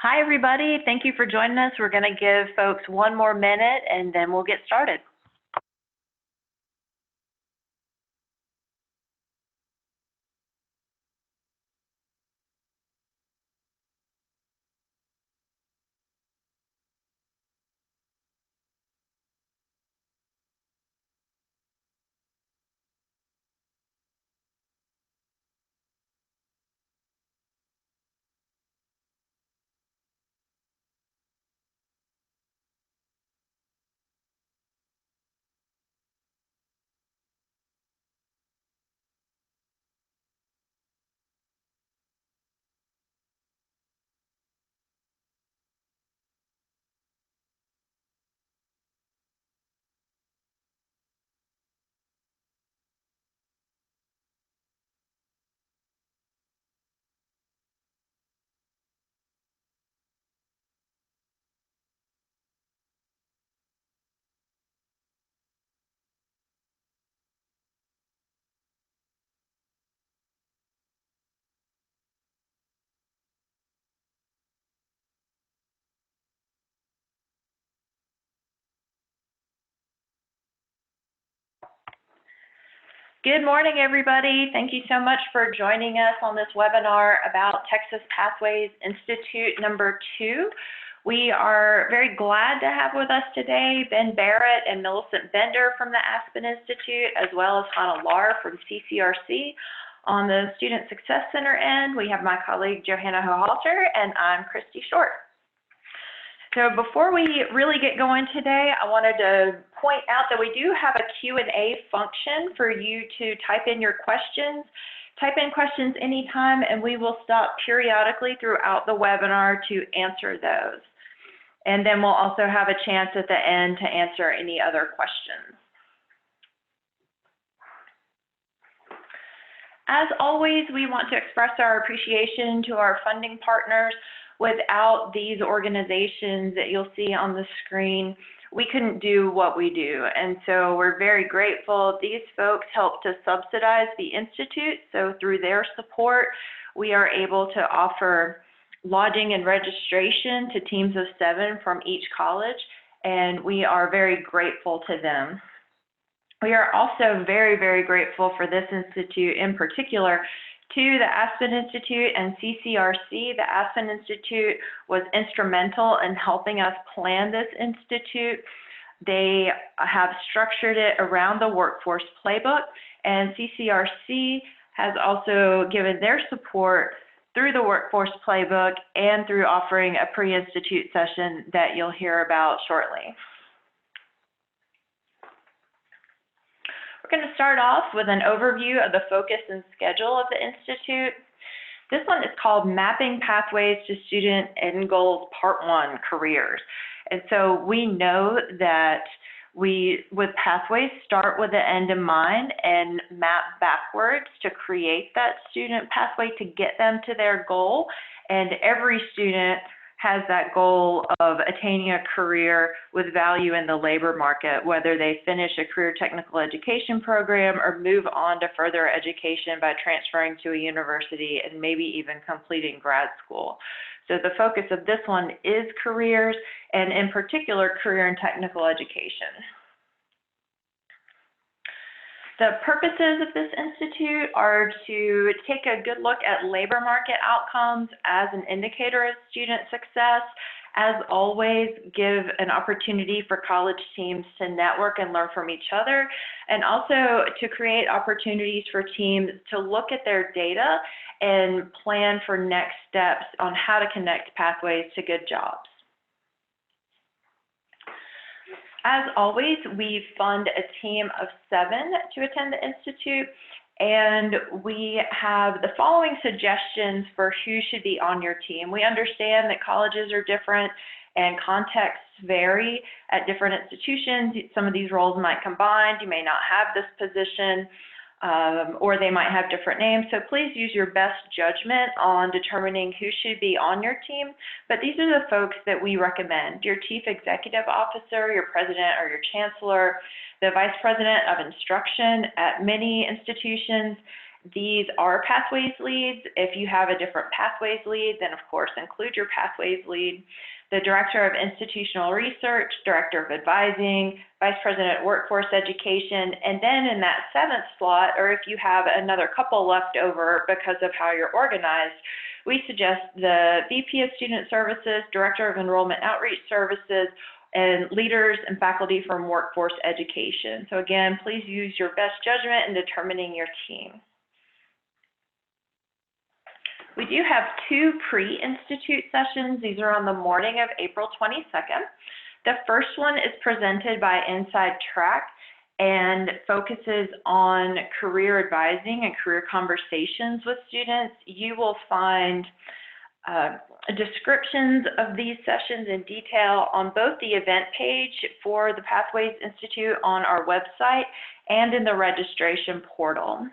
Hi, everybody. Thank you for joining us. We're going to give folks one more minute, and then we'll get started. Good morning, everybody. Thank you so much for joining us on this webinar about Texas Pathways Institute number 2. We are very glad to have with us today Ben Barrett and Millicent Bender from the Aspen Institute, as well as Hana Lahr from CCRC. On the Student Success Center end, we have my colleague Johanna Hohalter, and I'm Christy Short. So before we really get going today, I wanted to point out that we do have a Q&A function for you to type in your questions. Type in questions anytime, and we will stop periodically throughout the webinar to answer those. And then we'll also have a chance at the end to answer any other questions. As always, we want to express our appreciation to our funding partners. Without these organizations that you'll see on the screen, we couldn't do what we do. And so we're very grateful. These folks help to subsidize the Institute. So through their support, we are able to offer lodging and registration to teams of 7 from each college. And we are very grateful to them. We are also very, very grateful for this institute in particular to the Aspen Institute and CCRC. The Aspen Institute was instrumental in helping us plan this institute. They have structured it around the workforce playbook, and CCRC has also given their support through the workforce playbook and through offering a pre-institute session that you'll hear about shortly. We're going to start off with an overview of the focus and schedule of the Institute. This one is called Mapping Pathways to Student End Goals Part 1, Careers. And so we know that we, with Pathways, start with the end in mind and map backwards to create that student pathway to get them to their goal. And every student has that goal of attaining a career with value in the labor market, whether they finish a career technical education program or move on to further education by transferring to a university and maybe even completing grad school. So the focus of this one is careers, and in particular, career and technical education. The purposes of this institute are to take a good look at labor market outcomes as an indicator of student success. As always, give an opportunity for college teams to network and learn from each other, and also to create opportunities for teams to look at their data and plan for next steps on how to connect pathways to good jobs. As always, we fund a team of 7 to attend the Institute, and we have the following suggestions for who should be on your team. We understand that colleges are different and contexts vary at different institutions. Some of these roles might combine. You may not have this position, or they might have different names. So please use your best judgment on determining who should be on your team. But these are the folks that we recommend: your chief executive officer, your president or your chancellor, the vice president of instruction at many institutions, These are pathways leads. If you have a different pathways lead, then of course include your pathways lead. The Director of Institutional Research, Director of Advising, Vice President Workforce Education, and then in that 7th slot, or if you have another couple left over because of how you're organized, we suggest the VP of Student Services, Director of Enrollment Outreach Services, and leaders and faculty from workforce education. So again, please use your best judgment in determining your team. We do have 2 pre-institute sessions. These are on the morning of April 22nd. The first one is presented by Inside Track and focuses on career advising and career conversations with students. You will find descriptions of these sessions in detail on both the event page for the Pathways Institute on our website and in the registration portal.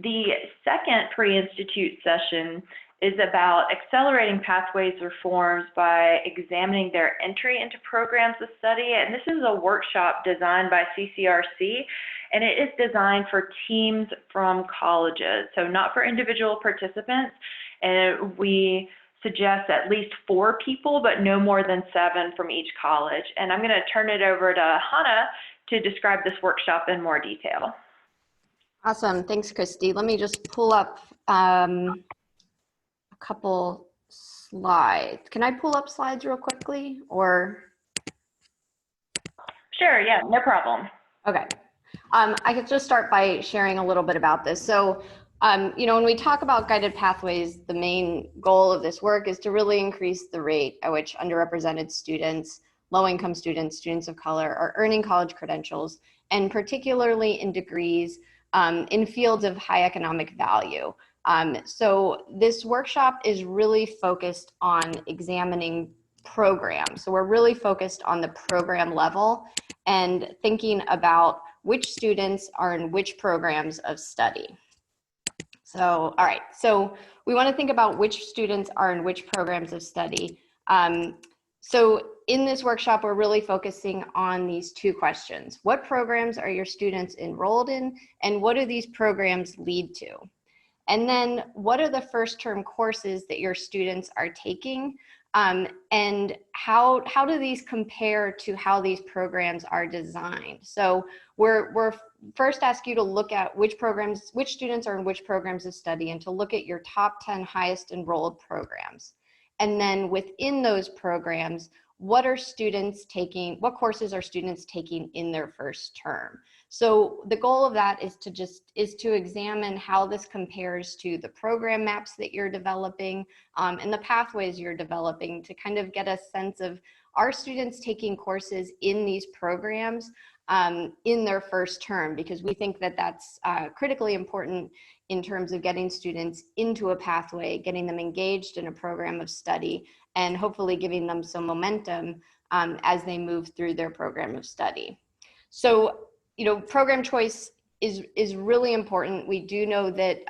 The second pre-institute session is about accelerating pathways reforms by examining their entry into programs of study. And this is a workshop designed by CCRC, and it is designed for teams from colleges, so not for individual participants. And we suggest at least 4 people, but no more than 7 from each college. And I'm going to turn it over to Hana to describe this workshop in more detail. Awesome. Thanks, Christy. Let me just pull up a couple slides. Can I pull up slides real quickly, or? Sure, yeah, no problem. Okay. I could just start by sharing a little bit about this. So, you know, when we talk about guided pathways, the main goal of this work is to really increase the rate at which underrepresented students, low-income students, students of color are earning college credentials, and particularly in degrees in fields of high economic value. So this workshop is really focused on examining programs. So we're really focused on the program level and thinking about which students are in which programs of study. So, all right, so we want to think about which students are in which programs of study. So in this workshop, we're really focusing on these 2 questions. What programs are your students enrolled in, and what do these programs lead to? And then what are the first term courses that your students are taking? And how do these compare to how these programs are designed? So we're first ask you to look at which students are in which programs of study, and to look at your top 10 highest enrolled programs. And then within those programs, what courses are students taking in their first term? So the goal of that is to examine how this compares to the program maps that you're developing and the pathways you're developing, to kind of get a sense of, are students taking courses in these programs in their first term? Because we think that that's critically important in terms of getting students into a pathway, getting them engaged in a program of study, and hopefully giving them some momentum as they move through their program of study. So, you know, program choice is really important. We do know that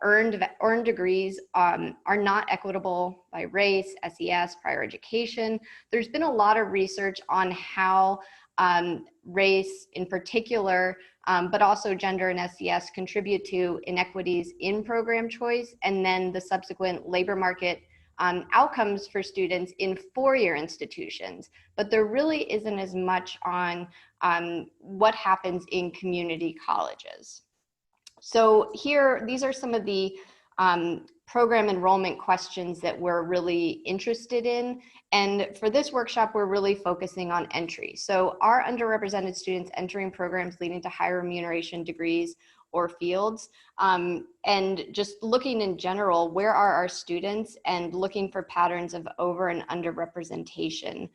earned degrees are not equitable by race, SES, prior education. There's been a lot of research on how race in particular, but also gender and SES contribute to inequities in program choice, and then the subsequent labor market outcomes for students in 4-year institutions. But there really isn't as much on what happens in community colleges. So here, these are some of the program enrollment questions that we're really interested in. And for this workshop, we're really focusing on entry. So are underrepresented students entering programs leading to higher remuneration degrees or fields? And just looking in general, where are our students, and looking for patterns of over and underrepresentation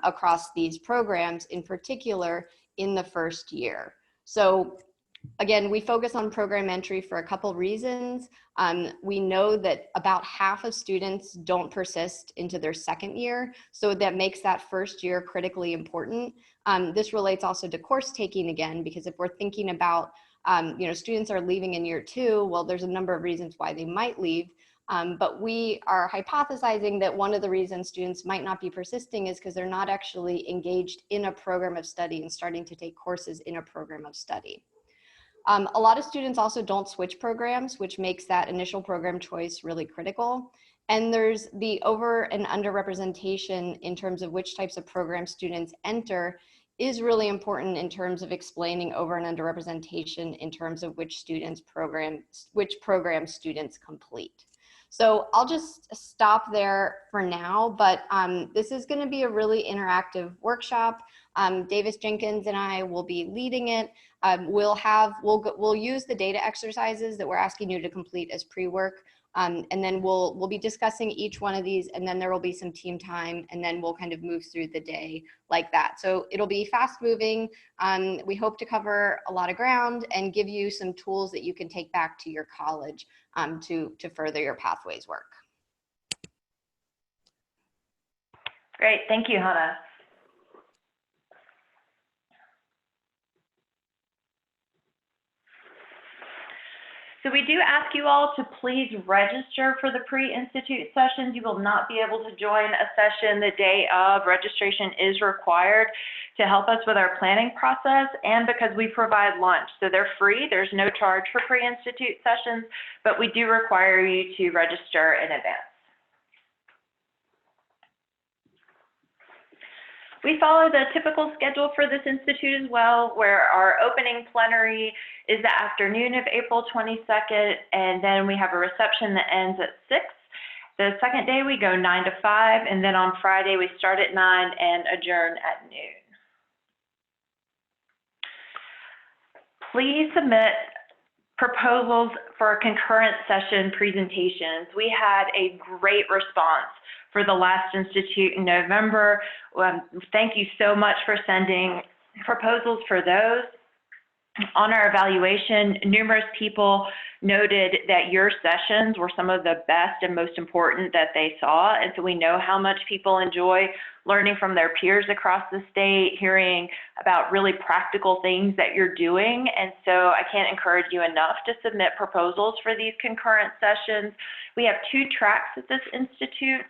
across these programs, in particular in the first year. So again, we focus on program entry for a couple reasons. We know that about half of students don't persist into their second year, so that makes that first year critically important. This relates also to course taking again, because if we're thinking about, you know, students are leaving in year 2, well, there's a number of reasons why they might leave. But we are hypothesizing that one of the reasons students might not be persisting is because they're not actually engaged in a program of study and starting to take courses in a program of study. A lot of students also don't switch programs, which makes that initial program choice really critical. And there's the over and under representation in terms of which types of programs students enter is really important in terms of explaining over and under representation in terms of which programs students complete. So I'll just stop there for now, but this is going to be a really interactive workshop. Davis Jenkins and I will be leading it. We'll use the data exercises that we're asking you to complete as pre-work. And then we'll be discussing each one of these, and then there will be some team time, and then we'll kind of move through the day like that. So it'll be fast moving. We hope to cover a lot of ground and give you some tools that you can take back to your college to further your pathways work. Great, thank you, Hana. So we do ask you all to please register for the pre-institute sessions. You will not be able to join a session the day of. Registration is required to help us with our planning process and because we provide lunch. So they're free, there's no charge for pre-institute sessions, but we do require you to register in advance. We follow the typical schedule for this institute as well, where our opening plenary is the afternoon of April 22nd, and then we have a reception that ends at 6. The second day we go 9 to 5, and then on Friday we start at 9 and adjourn at noon. Please submit proposals for concurrent session presentations. We had a great response for the last institute in November. Thank you so much for sending proposals for those. On our evaluation, numerous people noted that your sessions were some of the best and most important that they saw. And so we know how much people enjoy learning from their peers across the state, hearing about really practical things that you're doing. And so I can't encourage you enough to submit proposals for these concurrent sessions. We have 2 tracks at this institute.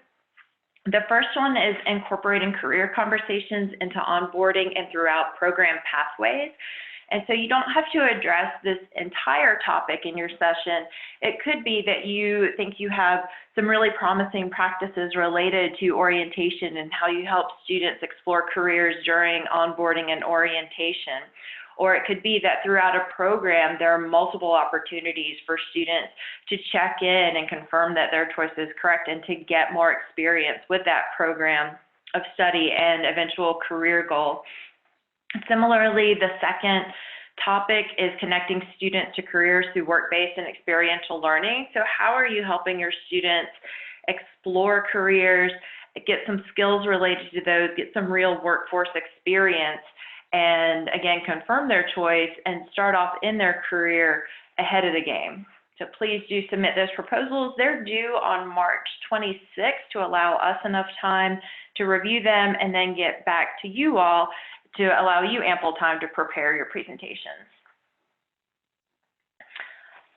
The first one is incorporating career conversations into onboarding and throughout program pathways. And so you don't have to address this entire topic in your session. It could be that you think you have some really promising practices related to orientation and how you help students explore careers during onboarding and orientation. Or it could be that throughout a program, there are multiple opportunities for students to check in and confirm that their choice is correct and to get more experience with that program of study and eventual career goal. Similarly, the second topic is connecting students to careers through work-based and experiential learning. So how are you helping your students explore careers, get some skills related to those, get some real workforce experience, and again, confirm their choice and start off in their career ahead of the game? So please do submit those proposals. They're due on March 26th to allow us enough time to review them and then get back to you all to allow you ample time to prepare your presentations.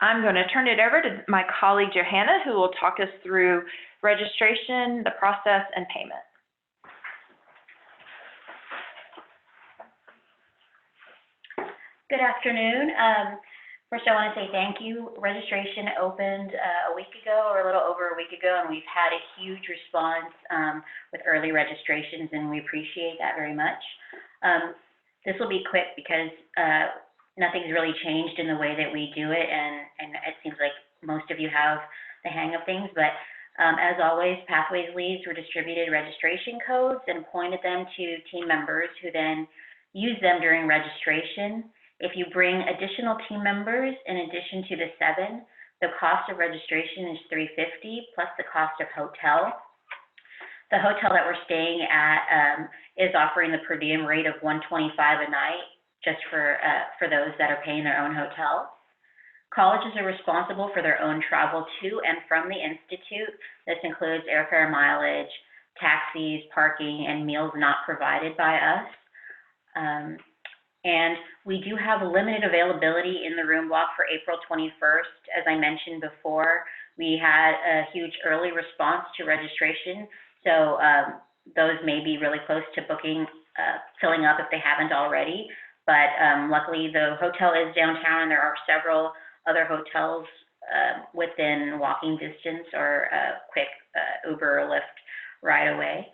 I'm going to turn it over to my colleague Johanna, who will talk us through registration, the process, and payment. Good afternoon. First, I want to say thank you. Registration opened a week ago, or a little over a week ago, and we've had a huge response with early registrations, and we appreciate that very much. This will be quick because nothing's really changed in the way that we do it, and it seems like most of you have the hang of things, but as always, Pathways leads were distributed registration codes and pointed them to team members who then use them during registration. If you bring additional team members in addition to the 7, the cost of registration is $350 plus the cost of hotel. The hotel that we're staying at is offering the per diem rate of $125 a night, just for those that are paying their own hotel. Colleges are responsible for their own travel to and from the institute. This includes airfare, mileage, taxis, parking, and meals not provided by us. And we do have limited availability in the room block for April 21st. As I mentioned before, we had a huge early response to registration. So those may be really close to booking, filling up if they haven't already. but luckily the hotel is downtown and there are several other hotels within walking distance or a quick Uber or Lyft ride away.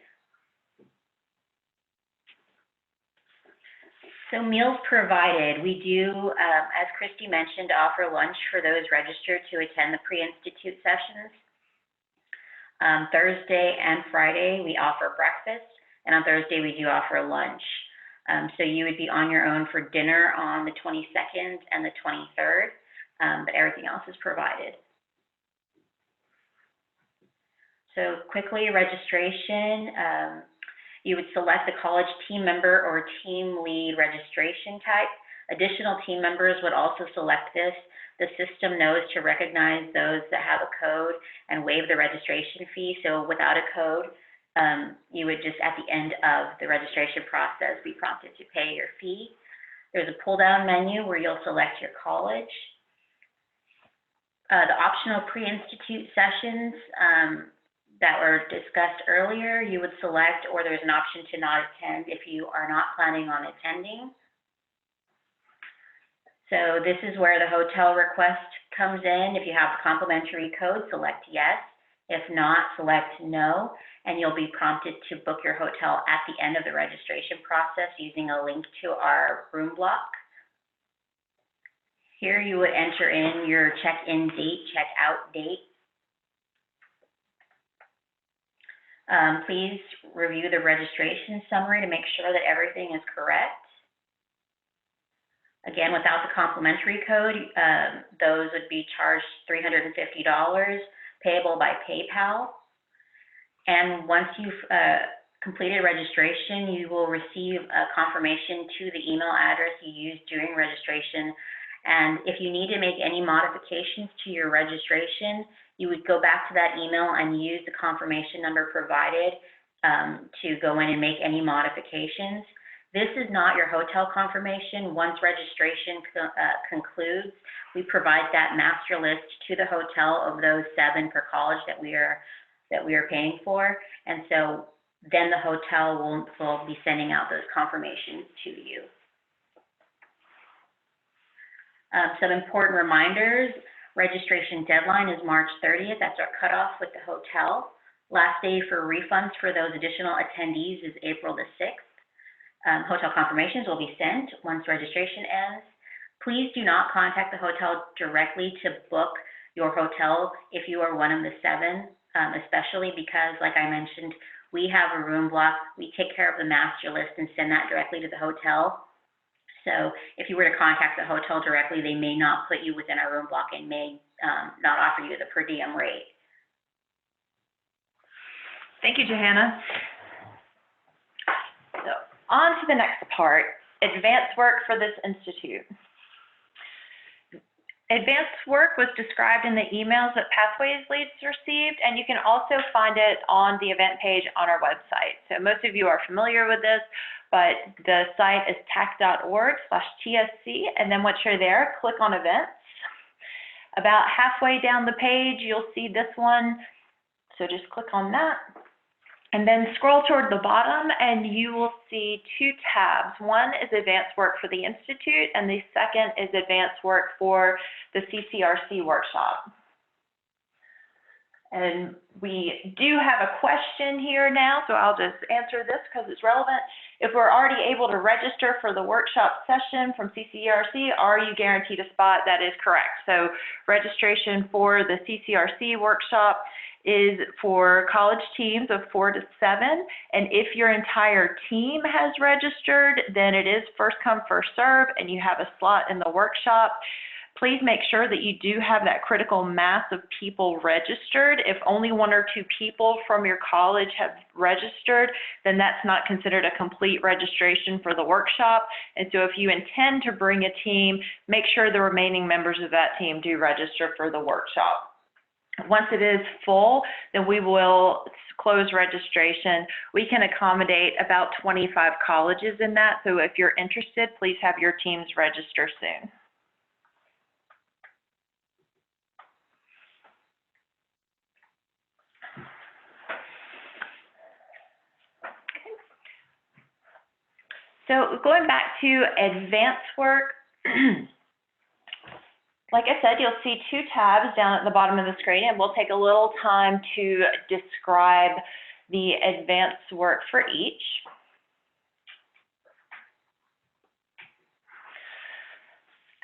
So meals provided, we do, as Christy mentioned, offer lunch for those registered to attend the pre-institute sessions. Thursday and Friday, we offer breakfast, and on Thursday, we do offer lunch. So you would be on your own for dinner on the 22nd and the 23rd, but everything else is provided. So quickly, registration. You would select the college team member or team lead registration type. Additional team members would also select this. The system knows to recognize those that have a code and waive the registration fee. So without a code, you would just at the end of the registration process be prompted to pay your fee. There's a pull-down menu where you'll select your college. The optional pre-institute sessions that were discussed earlier, you would select, or there's an option to not attend if you are not planning on attending. So this is where the hotel request comes in. If you have the complimentary code, select yes. If not, select no, and you'll be prompted to book your hotel at the end of the registration process using a link to our room block. Here you would enter in your check-in date, check-out date. Please review the registration summary to make sure that everything is correct. Again, without the complimentary code, those would be charged $350, payable by PayPal. And once you've completed registration, you will receive a confirmation to the email address you used during registration. And if you need to make any modifications to your registration, you would go back to that email and use the confirmation number provided to go in and make any modifications. This is not your hotel confirmation. Once registration concludes, we provide that master list to the hotel of those 7 per college that we are paying for. And so then the hotel will be sending out those confirmations to you. Some important reminders. Registration deadline is March 30th. That's our cutoff with the hotel. Last day for refunds for those additional attendees is April the 6th. Hotel confirmations will be sent once registration ends. Please do not contact the hotel directly to book your hotel if you are one of the 7, especially because, like I mentioned, we have a room block. We take care of the master list and send that directly to the hotel. So if you were to contact the hotel directly, they may not put you within our room block and may not offer you the per diem rate. Thank you, Johanna. So on to the next part, advanced work for this institute. Advanced work was described in the emails that Pathways leads received, and you can also find it on the event page on our website. So most of you are familiar with this, but the site is tac.org/TSC, and then once you're there, click on events. About halfway down the page, you'll see this one, so just click on that. And then scroll toward the bottom and you will see 2 tabs. One is advanced work for the Institute and the second is advanced work for the CCRC workshop. And we do have a question here now, so I'll just answer this because it's relevant. If we're already able to register for the workshop session from CCRC, are you guaranteed a spot? That is correct. So registration for the CCRC workshop is for college teams of 4 to 7. And if your entire team has registered, then it is first come, first serve, and you have a slot in the workshop. Please make sure that you do have that critical mass of people registered. If only 1 or 2 people from your college have registered, then that's not considered a complete registration for the workshop. And so if you intend to bring a team, make sure the remaining members of that team do register for the workshop. Once it is full, then we will close registration. We can accommodate about 25 colleges in that. So if you're interested, please have your teams register soon. So going back to advanced work, like I said, you'll see two tabs down at the bottom of the screen, and we'll take a little time to describe the advanced work for each.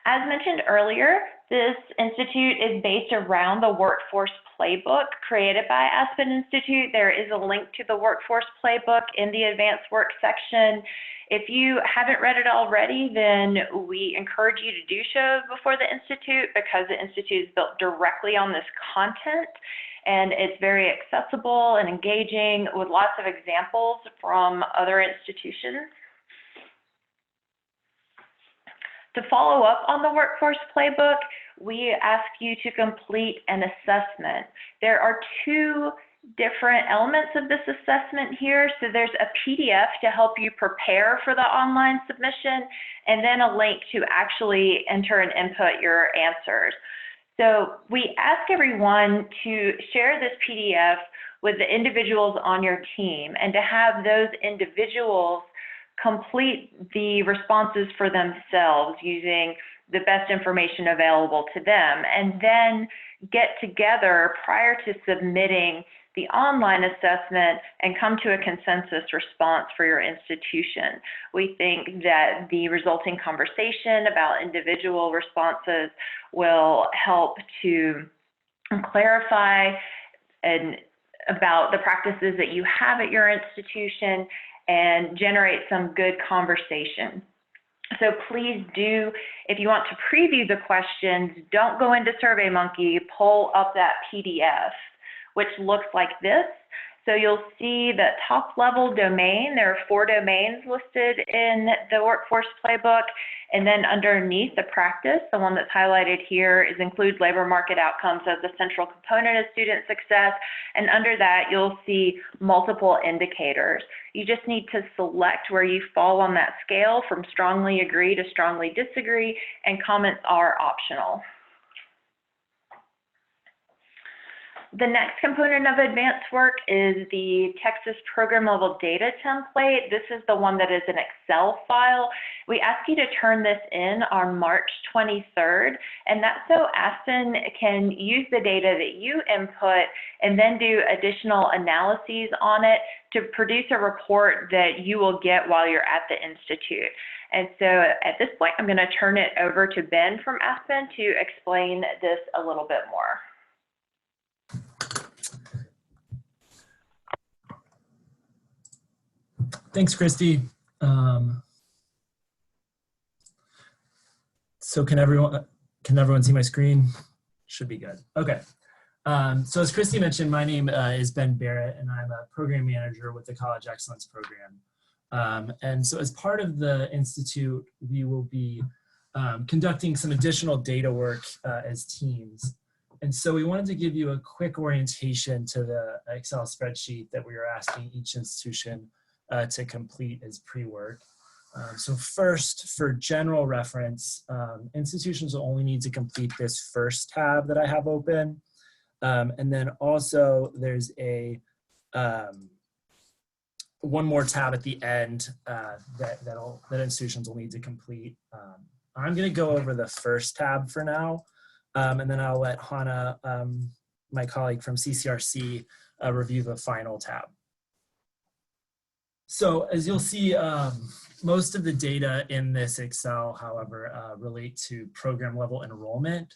As mentioned earlier, this institute is based around the Workforce Playbook created by Aspen Institute. There is a link to the Workforce Playbook in the Advanced Work section. If you haven't read it already, then we encourage you to do so before the Institute, because the Institute is built directly on this content, and it's very accessible and engaging with lots of examples from other institutions. To follow up on the Workforce Playbook, we ask you to complete an assessment. There are two different elements of this assessment here. So there's a PDF to help you prepare for the online submission, and then a link to actually enter and input your answers. So we ask everyone to share this PDF with the individuals on your team, and to have those individuals complete the responses for themselves using the best information available to them, and then get together prior to submitting the online assessment and come to a consensus response for your institution. We think that the resulting conversation about individual responses will help to clarify about the practices that you have at your institution and generate some good conversation. So please do, if you want to preview the questions, don't go into SurveyMonkey, pull up that PDF, which looks like this. So you'll see the top level domain. There are 4 domains listed in the Workforce Playbook. And then underneath the practice, the one that's highlighted here is include labor market outcomes as the central component of student success. And under that, you'll see multiple indicators. You just need to select where you fall on that scale from strongly agree to strongly disagree, and comments are optional. The next component of advanced work is the Texas program level data template. This is the one that is an Excel file. We ask you to turn this in on March 23rd, and that's so Aspen can use the data that you input and then do additional analyses on it to produce a report that you will get while you're at the Institute. And so at this point, I'm going to turn it over to Ben from Aspen to explain this a little bit more. Thanks, Christy. So can everyone see my screen? Should be good. Okay. So as Christy mentioned, my name is Ben Barrett, and I'm a program manager with the College Excellence Program. And so as part of the Institute, we will be conducting some additional data work as teams. And so we wanted to give you a quick orientation to the Excel spreadsheet that we are asking each institution to complete as pre-work. So first, for general reference, institutions will only need to complete this first tab that I have open. And then also there's a one more tab at the end that institutions will need to complete. I'm gonna go over the first tab for now, and then I'll let Hana, my colleague from CCRC, review the final tab. So as you'll see, most of the data in this Excel, however, relate to program level enrollment.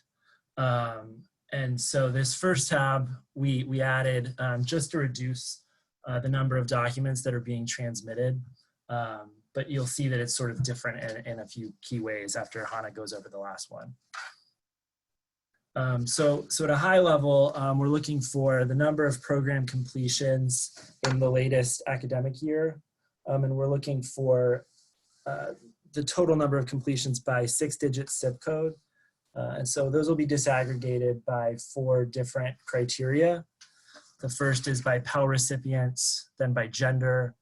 And so this first tab, we added just to reduce the number of documents that are being transmitted. But you'll see that it's sort of different in a few key ways after Hana goes over the last one. So at a high level, we're looking for the number of program completions in the latest academic year. And we're looking for the total number of completions by 6-digit zip code. And so those will be disaggregated by 4 different criteria. The first is by Pell recipients, then by gender,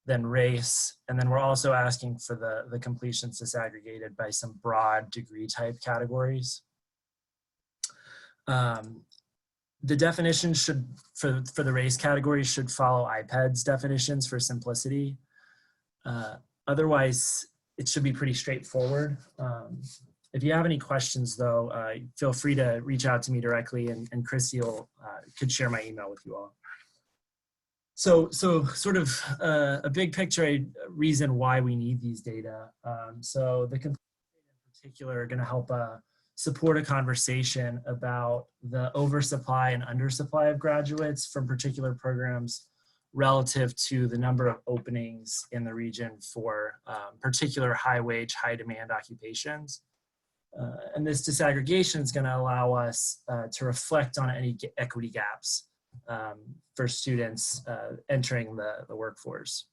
then race, and then we're also asking for the completions disaggregated by some broad degree type categories. The definition should, for the race category, should follow IPED's definitions for simplicity. Otherwise, it should be pretty straightforward. If you have any questions, though, feel free to reach out to me directly, and Christy could share my email with you all. So sort of a big picture reason why we need these data. So the in particular are going to help support a conversation about the oversupply and undersupply of graduates from particular programs relative to the number of openings in the region for particular high wage, high demand occupations. And this disaggregation is going to allow us to reflect on any equity gaps for students entering the workforce.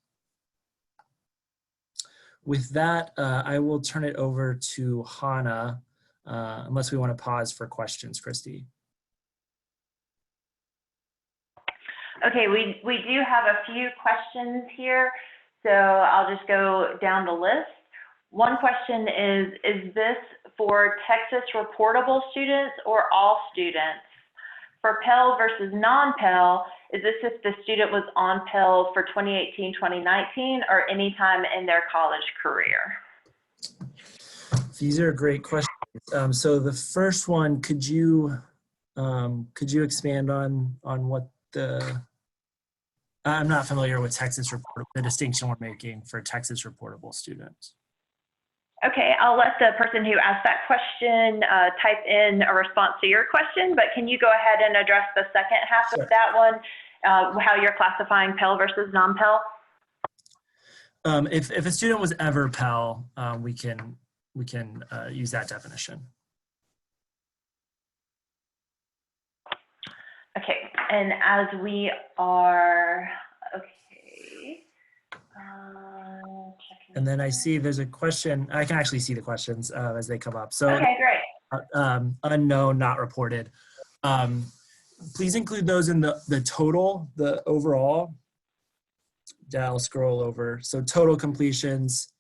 With that, I will turn it over to Hana, unless we want to pause for questions, Christy. Okay, we do have a few questions here, so I'll just go down the list. One question is this for Texas reportable students or all students? For Pell versus non-Pell, is this if the student was on Pell for 2018-2019 or any time in their college career? These are great questions. So the first one, could you expand on what I'm not familiar with Texas reportable, the distinction we're making for Texas reportable students. Okay, I'll let the person who asked that question type in a response to your question, but can you go ahead and address the second half Sure. of that one, how you're classifying Pell versus non-Pell? If a student was ever Pell, we can use that definition. Okay, and as we are, okay. And then I see there's a question. I can actually see the questions as they come up. So, okay, great. Unknown, not reported. Please include those in the total, the overall. I'll scroll over. So total completions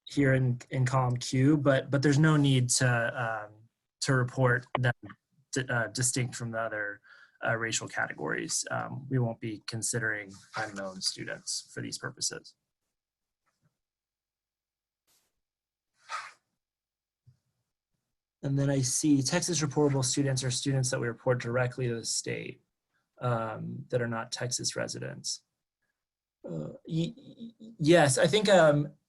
here in column Q, but there's no need to report them distinct from the other racial categories. We won't be considering unknown students for these purposes. And then I see Texas reportable students are students that we report directly to the state that are not Texas residents. Yes, I think,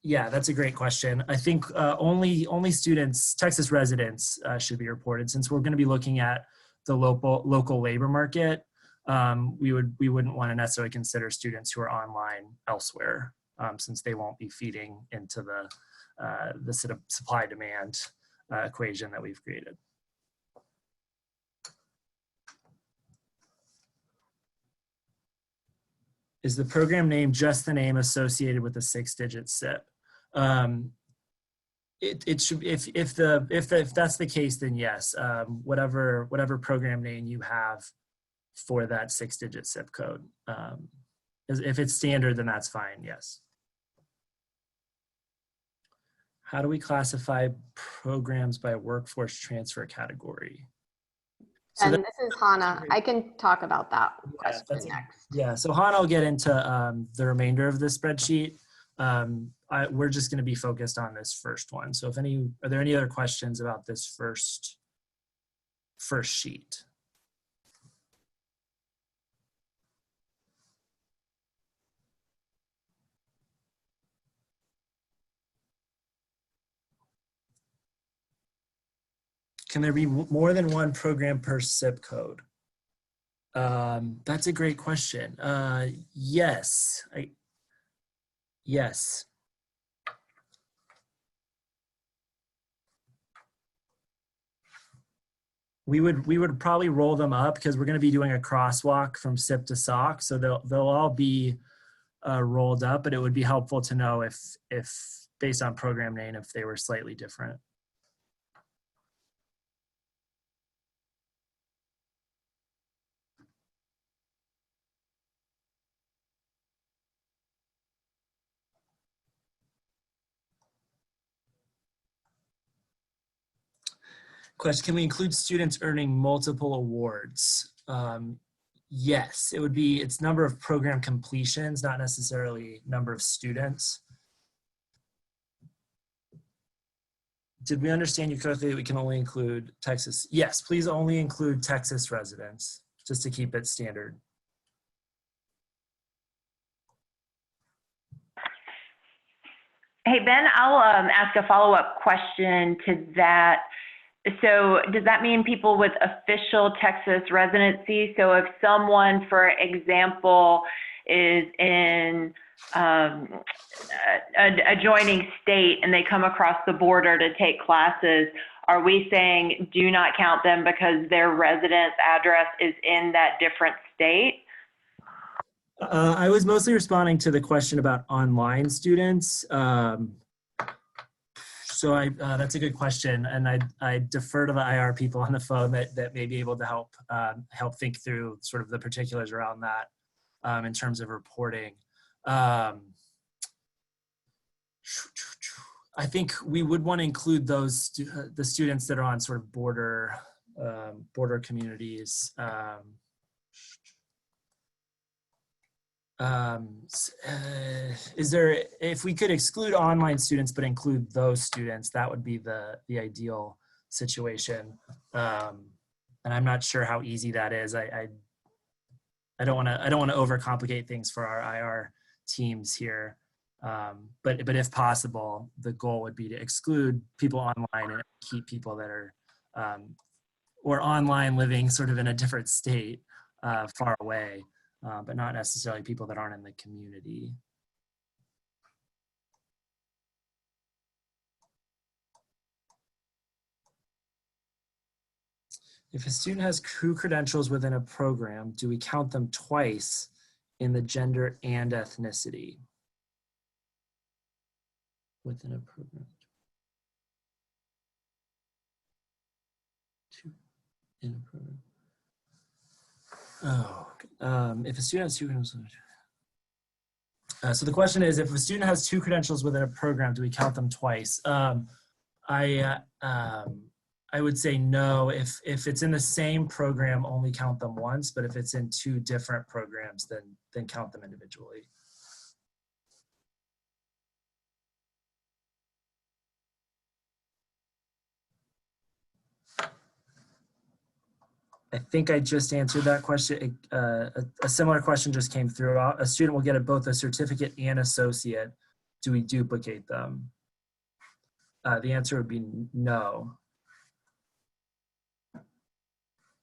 yeah, that's a great question. I think only students, Texas residents should be reported, since we're gonna be looking at the local labor market. We wouldn't want to necessarily consider students who are online elsewhere, since they won't be feeding into the sort of supply demand equation that we've created. Is the program name just the name associated with a 6-digit SIP? It should, if that's the case, then yes. Whatever program name you have for that 6-digit SIP code. If it's standard, then that's fine. Yes. How do we classify programs by workforce transfer category? So and this is Hana. I can talk about that question next. Yeah, so Hana will get into the remainder of the spreadsheet. We're just going to be focused on this first one. So are there any other questions about this first sheet? Can there be more than one program per SIP code? That's a great question. Yes. Yes. We would probably roll them up because we're going to be doing a crosswalk from SIP to SOC, so they'll all be rolled up, but it would be helpful to know if based on program name, if they were slightly different. Question, can we include students earning multiple awards? Yes, it's number of program completions, not necessarily number of students. did we understand you correctly that we can only include Texas? Yes, please only include Texas residents, just to keep it standard. Hey, Ben, I'll ask a follow-up question to that. So does that mean people with official Texas residency? So if someone, for example, is in an adjoining state and they come across the border to take classes, are we saying do not count them because their residence address is in that different state? I was mostly responding to the question about online students. So that's a good question, and I defer to the IR people on the phone that may be able to help think through sort of the particulars around that in terms of reporting. I think we would want to include those the students that are on sort of border communities. Is there, if we could exclude online students but include those students, that would be the ideal situation. And I'm not sure how easy that is. I don't want to overcomplicate things for our IR teams here. But if possible, the goal would be to exclude people online and keep people that are or online living sort of in a different state far away. But not necessarily people that aren't in the community. If a student has crew credentials within a program, do we count them twice in the gender and ethnicity within a program? Two in a program. Oh, if a student has two credentials. So the question is, if a student has two credentials within a program, do we count them twice? I would say no. If it's in the same program, only count them once. But if it's in two different programs, then count them individually. I think I just answered that question. A similar question just came through. A student will get both a certificate and associate. Do we duplicate them? The answer would be no.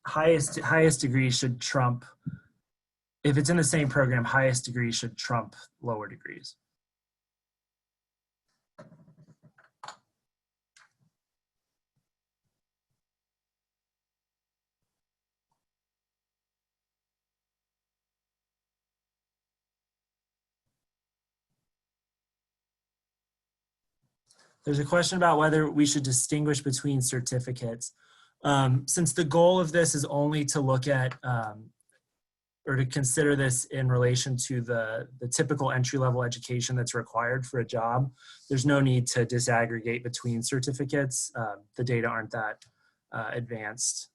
Highest degree should trump, if it's in the same program, highest degree should trump lower degrees. There's a question about whether we should distinguish between certificates. Since the goal of this is only to look at or to consider this in relation to the typical entry-level education that's required for a job, there's no need to disaggregate between certificates. The data aren't that advanced.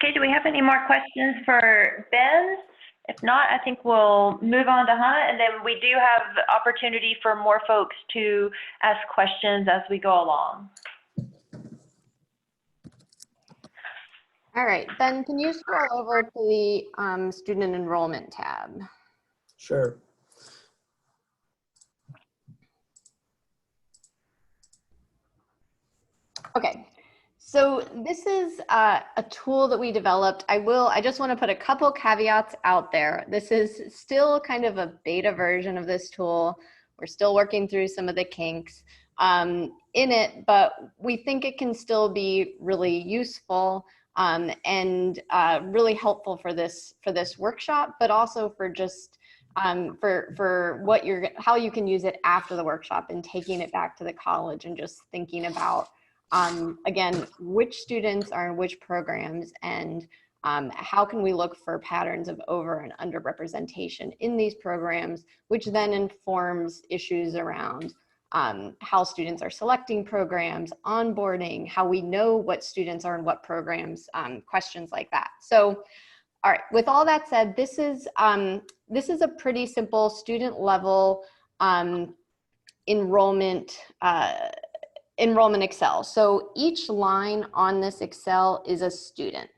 Okay, do we have any more questions for Ben? If not, I think we'll move on to Hana, and then we do have the opportunity for more folks to ask questions as we go along. All right, Ben, can you scroll over to the student enrollment tab? Sure. Okay, so this is a tool that we developed. I just want to put a couple caveats out there. This is still kind of a beta version of this tool. We're still working through some of the kinks in it, but we think it can still be really useful and really helpful for this workshop, but also for just for what how you can use it after the workshop and taking it back to the college and just thinking about again, which students are in which programs and How can we look for patterns of over and underrepresentation in these programs, which then informs issues around how students are selecting programs, onboarding, how we know what students are in what programs, questions like that. So, all right, with all that said, this is a pretty simple student level enrollment Excel. So each line on this Excel is a student.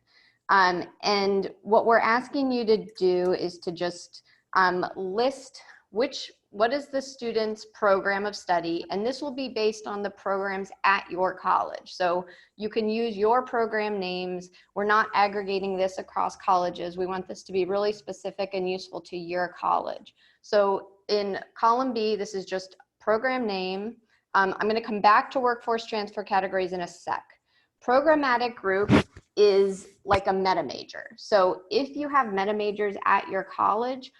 And what we're asking you to do is to just list what is the student's program of study, and this will be based on the programs at your college. So you can use your program names. We're not aggregating this across colleges. We want this to be really specific and useful to your college. So in column B, this is just program name. I'm going to come back to workforce transfer categories in a sec. Programmatic group is like a meta major. So if you have meta majors at your college,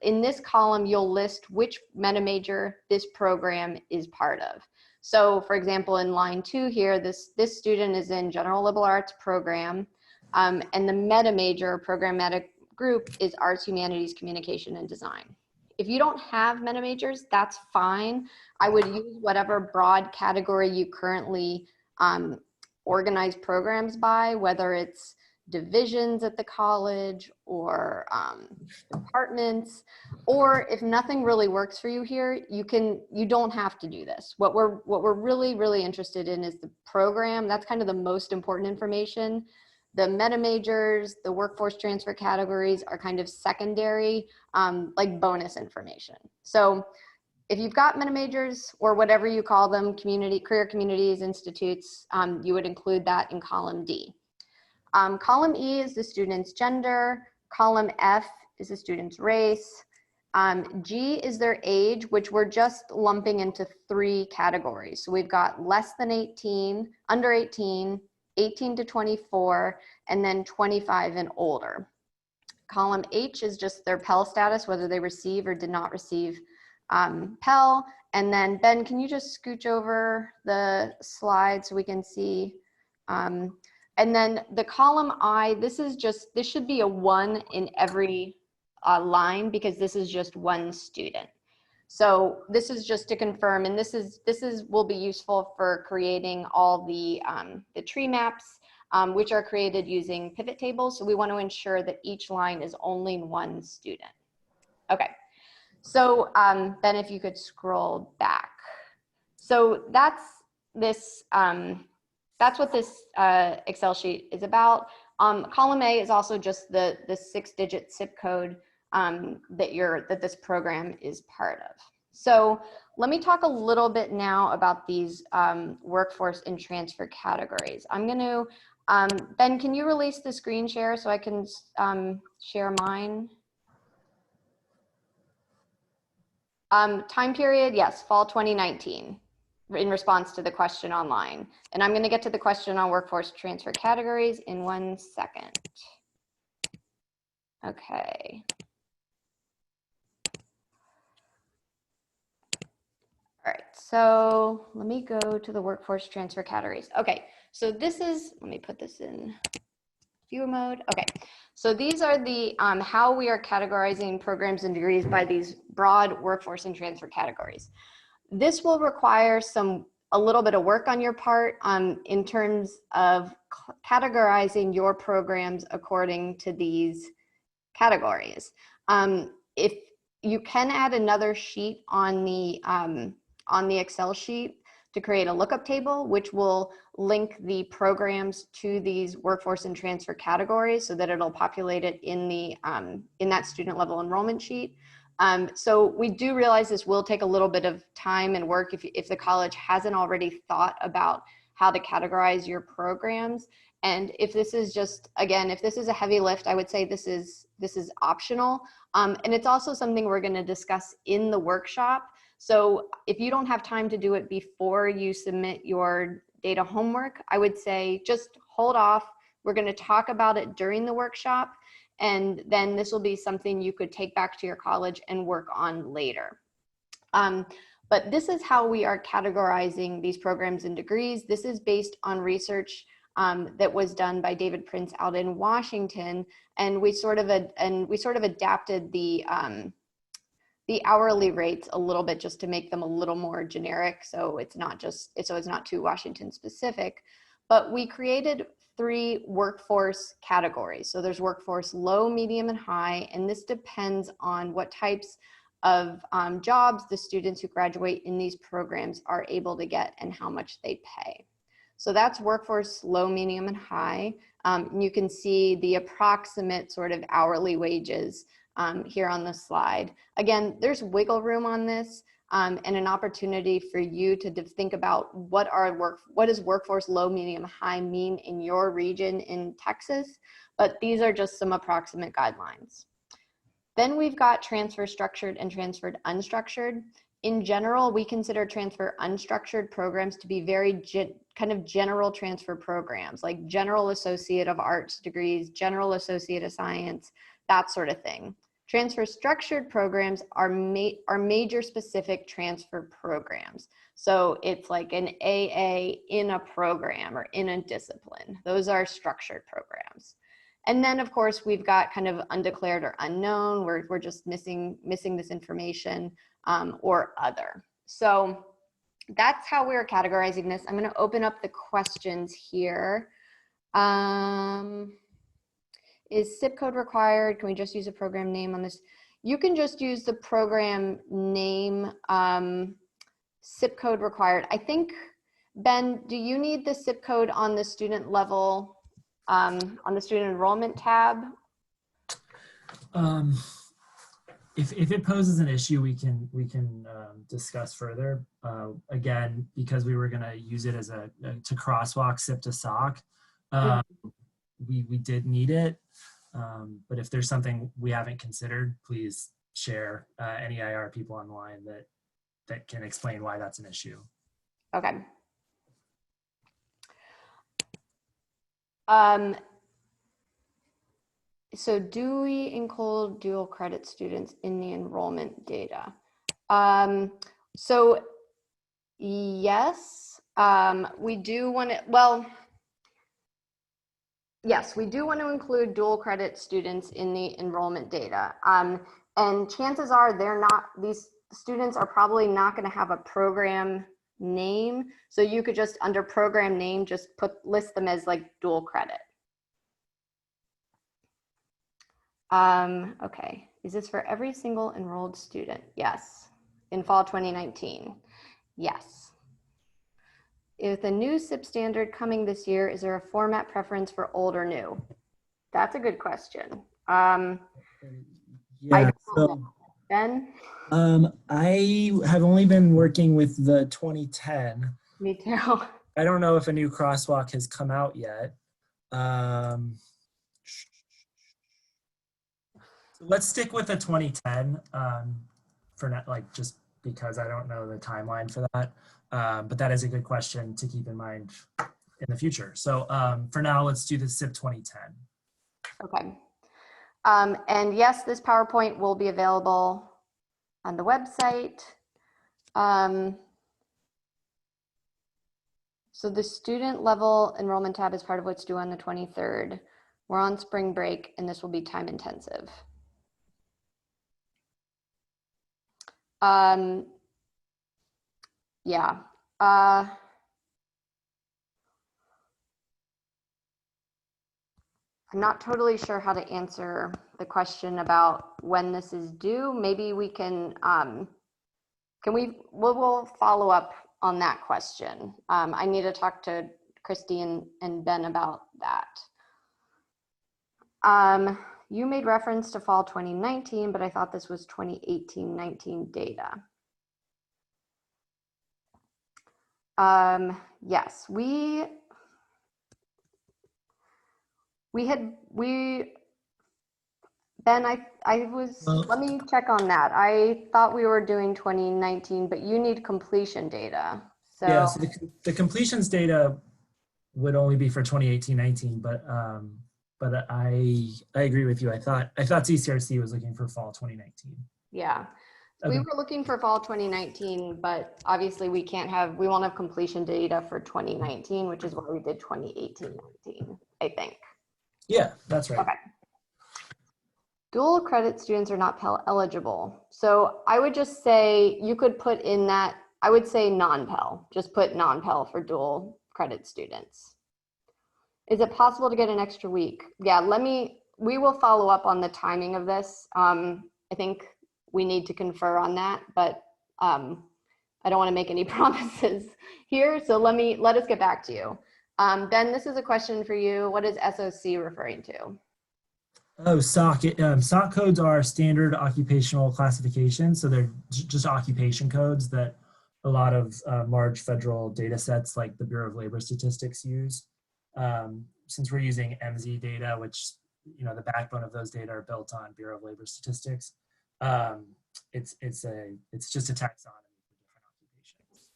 in this column, you'll list which meta major this program is part of. So for example, in line 2 here, this student is in general liberal arts program, and the meta major programmatic group is arts, humanities, communication, and design. If you don't have meta majors, that's fine. I would use whatever broad category you currently organize programs by, whether it's divisions at the college or departments, or if nothing really works for you here, you don't have to do this. What we're really interested in is the program. That's kind of the most important information. The meta majors, the workforce transfer categories are kind of secondary, like bonus information. So if you've got meta majors or whatever you call them, career communities, institutes, you would include that in column D. Column E is the student's gender. Column F is the student's race. G is their age, which we're just lumping into 3 categories. So we've got less than 18, under 18, 18 to 24, and then 25 and older. Column H is just their Pell status, whether they receive or did not receive Pell. And then Ben, can you just scooch over the slide so we can see? And then the column I, this should be a 1 in every line because this is just one student. So this is just to confirm, and this will be useful for creating all the tree maps, which are created using pivot tables. So we want to ensure that each line is only one student. Okay. So Ben, if you could scroll back. So that's what this Excel sheet is about. Column A is also just the 6-digit zip code that this program is part of. So let me talk a little bit now about these workforce and transfer categories. I'm going to, Ben, can you release the screen share so I can share mine? Time period, yes, fall 2019. In response to the question online. And I'm going to get to the question on workforce transfer categories in 1 second. Okay. All right, so let me go to the workforce transfer categories. Okay, so this is, let me put this in viewer mode. Okay, so these are the how we are categorizing programs and degrees by these broad workforce and transfer categories. This will require a little bit of work on your part in terms of categorizing your programs according to these categories. If you can add another sheet on the Excel sheet to create a lookup table, which will link the programs to these workforce and transfer categories so that it'll populate it in that student level enrollment sheet. So we do realize this will take a little bit of time and work if the college hasn't already thought about how to categorize your programs. And if this is just, again, if this is a heavy lift, I would say this is optional. And it's also something we're going to discuss in the workshop. So if you don't have time to do it before you submit your data homework, I would say just hold off. We're going to talk about it during the workshop. And then this will be something you could take back to your college and work on later. But this is how we are categorizing these programs and degrees. This is based on research that was done by David Prince out in Washington, and we sort of adapted the hourly rates a little bit just to make them a little more generic, so it's not too Washington specific. But we created 3 workforce categories. So there's workforce low, medium, and high, and this depends on what types of jobs the students who graduate in these programs are able to get and how much they pay. So that's workforce low, medium, and high. You can see the approximate sort of hourly wages here on the slide. Again, there's wiggle room on this and an opportunity for you to think about what does workforce low, medium, high mean in your region in Texas, but these are just some approximate guidelines. Then we've got transfer structured and transferred unstructured. In general, we consider transfer unstructured programs to be very kind of general transfer programs, like General Associate of Arts degrees, General Associate of Science, that sort of thing. Transfer structured programs are major specific transfer programs. So it's like an AA in a program or in a discipline. Those are structured programs. And then of course we've got kind of undeclared or unknown, where we're just missing this information, or other. So that's how we're categorizing this. I'm going to open up the questions here. Is zip code required? Can we just use a program name on this? You can just use the program name. Zip code required. I think, Ben, do you need the zip code on the student level, on the student enrollment tab? If it poses an issue, we can discuss further. Again, because we were going to use it as to crosswalk SIP to SOC, we did need it. But if there's something we haven't considered, please share any IR people online that can explain why that's an issue. Okay. So do we include dual credit students in the enrollment data? So yes, we do want to, well, yes, we do want to include dual credit students in the enrollment data. And chances are these students are probably not going to have a program name. So you could just, under program name, just list them as like dual credit. Okay, is this for every single enrolled student? Yes. In fall 2019, yes. With a new SIP standard coming this year, is there a format preference for old or new? That's a good question. Yeah, so, Ben? I have only been working with the 2010. Me too. I don't know if a new crosswalk has come out yet. Let's stick with the 2010 for now, like just because I don't know the timeline for that. But that is a good question to keep in mind in the future. So for now, let's do the SIP 2010. Okay. And yes, this PowerPoint will be available on the website. So the student level enrollment tab is part of what's due on the 23rd. We're on spring break and this will be time intensive. Yeah. I'm not totally sure how to answer the question about when this is due. Maybe we can we'll follow up on that question. I need to talk to Christy and Ben about that. You made reference to fall 2019, but I thought this was 2018-19 data. Yes, Ben, let me check on that. I thought we were doing 2019, but you need completion data. So yeah, so the completions data would only be for 2018-19, but I agree with you. I thought CCRC was looking for fall 2019. Yeah. We Okay. were looking for fall 2019, but obviously we won't have completion data for 2019, which is why we did 2018-19, I think. Yeah, that's right. Okay. Dual credit students are not Pell eligible. So I would just say you could put in that, I would say non-Pell, just put non-Pell for dual credit students. Is it possible to get an extra week? Yeah, we will follow up on the timing of this. I think we need to confer on that, but I don't want to make any promises here. So let us get back to you. Ben, this is a question for you. What is SOC referring to? Oh, SOC. SOC codes are standard occupational classification. So they're just occupation codes that a lot of large federal data sets like the Bureau of Labor Statistics use. Since we're using MZ data, which, the backbone of those data are built on Bureau of Labor Statistics, it's just a taxonomy for different occupations.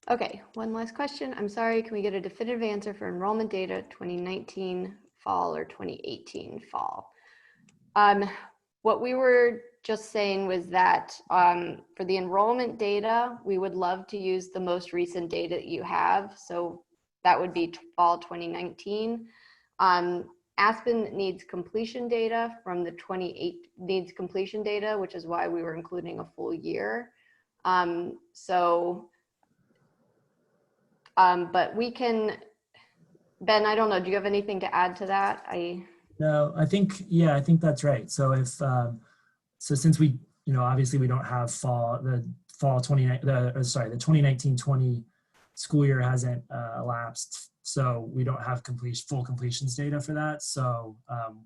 Okay, one last question. I'm sorry, can we get a definitive answer for enrollment data 2019 fall or 2018 fall? What we were just saying was that for the enrollment data, we would love to use the most recent data that you have. So that would be fall 2019. Aspen needs completion data from the needs completion data, which is why we were including a full year. But we can, Ben, I don't know, do you have anything to add to that? No, I think that's right. So since we, obviously we don't have the 2019-20 school year hasn't elapsed, so we don't have full completions data for that. So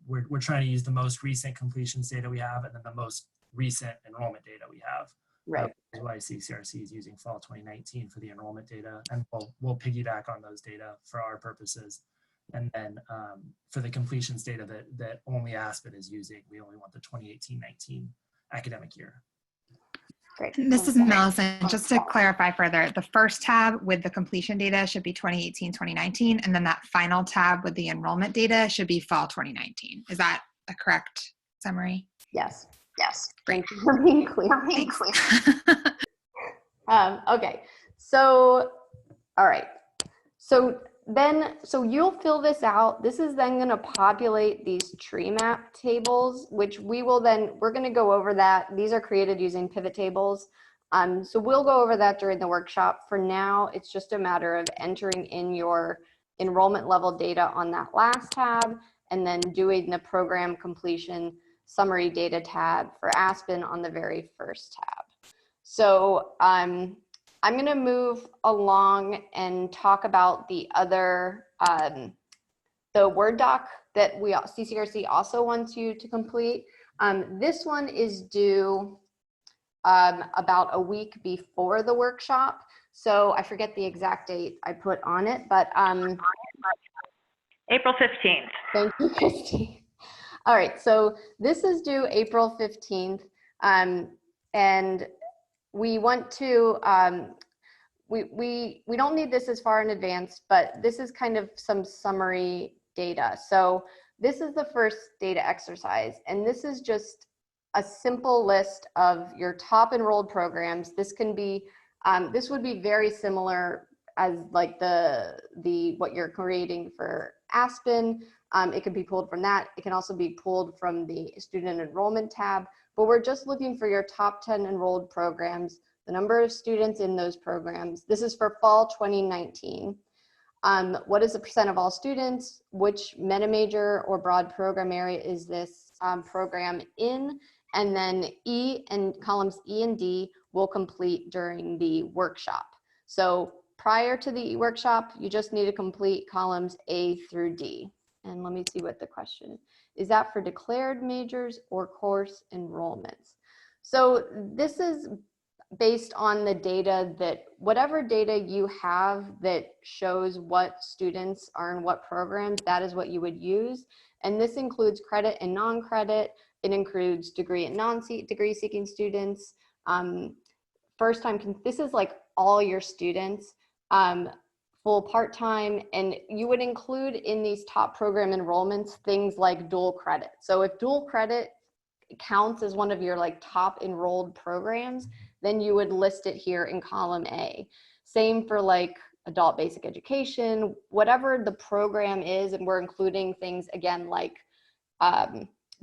we're trying to use the most recent completions data we have and then the most recent enrollment data we have. Right. That's why CCRC is using fall 2019 for the enrollment data, and we'll piggyback on those data for our purposes. And then for the completions data that only Aspen is using, we only want the 2018-19 academic year. Great. And this is Melissa. Just to clarify further, the first tab with the completion data should be 2018-2019, and then that final tab with the enrollment data should be fall 2019. Is that a correct summary? Yes. Yes. Thank you for being clear. Okay, so, all right. So then, you'll fill this out. This is then going to populate these tree map tables, which we're going to go over that. These are created using pivot tables. So we'll go over that during the workshop. For now, it's just a matter of entering in your enrollment level data on that last tab and then doing the program completion summary data tab for Aspen on the very first tab. So I'm going to move along and talk about the other, the Word doc that CCRC also wants you to complete. This one is due about a week before the workshop. So I forget the exact date I put on it, but April 15th. Thank you, Christy. All right, so this is due April 15th, and we want to, we don't need this as far in advance, but this is kind of some summary data. So this is the first data exercise, and this is just a simple list of your top enrolled programs. This can be, this would be very similar as like what you're creating for Aspen. It can be pulled from that. It can also be pulled from the student enrollment tab, but we're just looking for your top 10 enrolled programs, the number of students in those programs. This is for fall 2019. What is the percent of all students? Which meta major or broad program area is this program in? And then columns E and D will complete during the workshop. So prior to the workshop, you just need to complete columns A through D. And let me see what the question is. Is that for declared majors or course enrollments? So this is based on the data whatever data you have that shows what students are in what programs, that is what you would use. And this includes credit and non-credit. It includes degree and non-degree seeking students. This is like all your students. full part-time, and you would include in these top program enrollments things like dual credit. So if dual credit counts as one of your like top enrolled programs, then you would list it here in column A. Same for like adult basic education, whatever the program is, and we're including things again like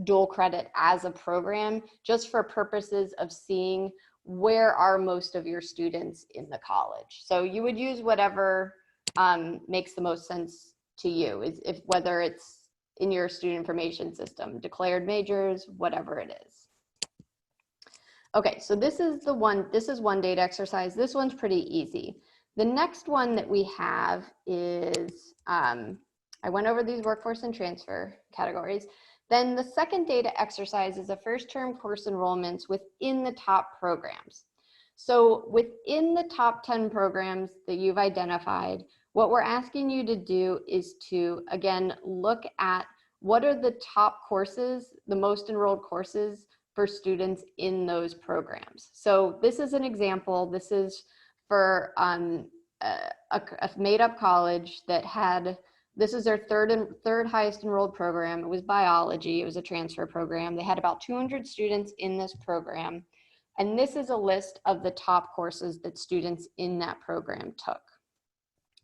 dual credit as a program, just for purposes of seeing where are most of your students in the college. So you would use whatever makes the most sense to you, if whether it's in your student information system, declared majors, whatever it is. Okay, so this is one data exercise. This one's pretty easy. The next one that we have is, I went over these workforce and transfer categories. Then the second data exercise is a first term course enrollments within the top programs. So within the top 10 programs that you've identified, what we're asking you to do is to, again, look at what are the top courses, the most enrolled courses for students in those programs. So this is an example. This is for a made-up college that had, this is their third highest enrolled program. It was biology. It was a transfer program. They had about 200 students in this program. And this is a list of the top courses that students in that program took.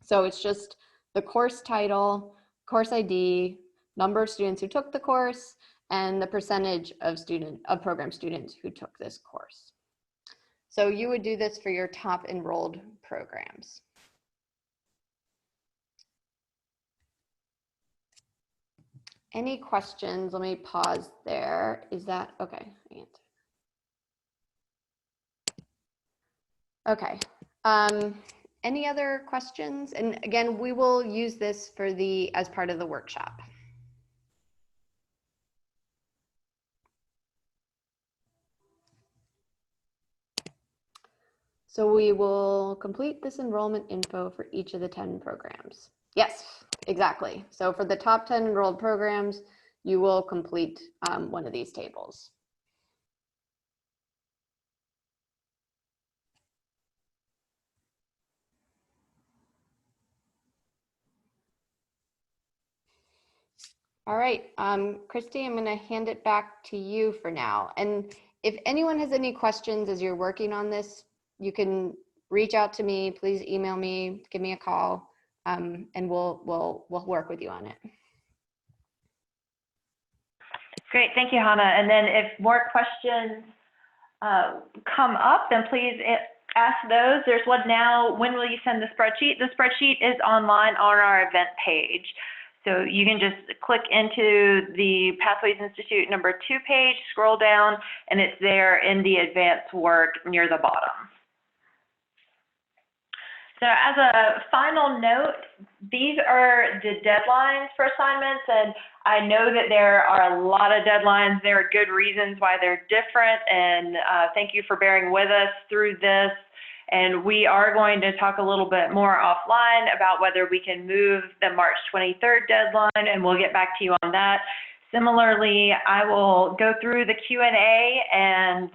So it's just the course title, course ID, number of students who took the course, and the percentage of program students who took this course. So you would do this for your top enrolled programs. Any questions? Let me pause there. Is that okay? Okay. Any other questions? And again, we will use this for as part of the workshop. So we will complete this enrollment info for each of the 10 programs. Yes, exactly. So for the top 10 enrolled programs, you will complete one of these tables. All right, Christy, I'm gonna hand it back to you for now. And if anyone has any questions as you're working on this, you can reach out to me, please email me, give me a call, and we'll work with you on it. Great, thank you, Hana. And then if more questions come up, then please ask those. There's one now. When will you send the spreadsheet? The spreadsheet is online on our event page. So you can just click into the Pathways Institute #2 page, scroll down, and it's there in the advanced work near the bottom. So as a final note, these are the deadlines for assignments, and I know that there are a lot of deadlines. There are good reasons why they're different, and thank you for bearing with us through this. And we are going to talk a little bit more offline about whether we can move the March 23rd deadline, and we'll get back to you on that. Similarly, I will go through the Q&A and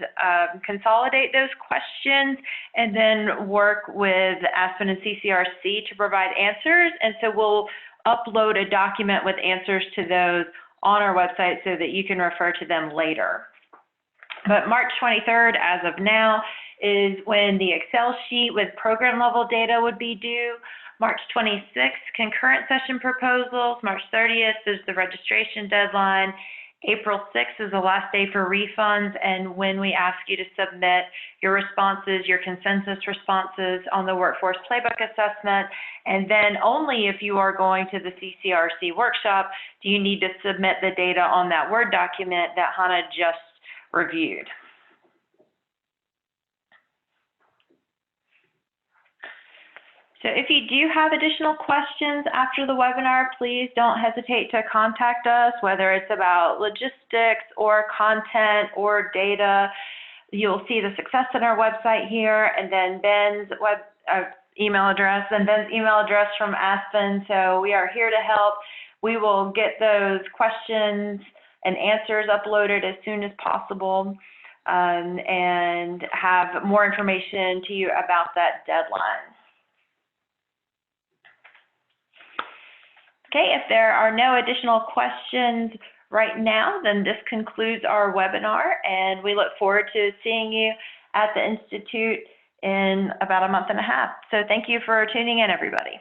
consolidate those questions, and then work with Aspen and CCRC to provide answers. And so we'll upload a document with answers to those on our website so that you can refer to them later. But March 23rd, as of now, is when the Excel sheet with program level data would be due. March 26th, concurrent session proposals. March 30th is the registration deadline. April 6th is the last day for refunds, and when we ask you to submit your responses, your consensus responses on the workforce playbook assessment. And then only if you are going to the CCRC workshop do you need to submit the data on that Word document that Hana just reviewed. So if you do have additional questions after the webinar, please don't hesitate to contact us, whether it's about logistics or content or data. You'll see the Success Center website here, and then Ben's email address, and Ben's email address from Aspen. So we are here to help. We will get those questions and answers uploaded as soon as possible, and have more information to you about that deadline. Okay, if there are no additional questions right now, then this concludes our webinar, and we look forward to seeing you at the Institute in about a month and a half. So thank you for tuning in, everybody.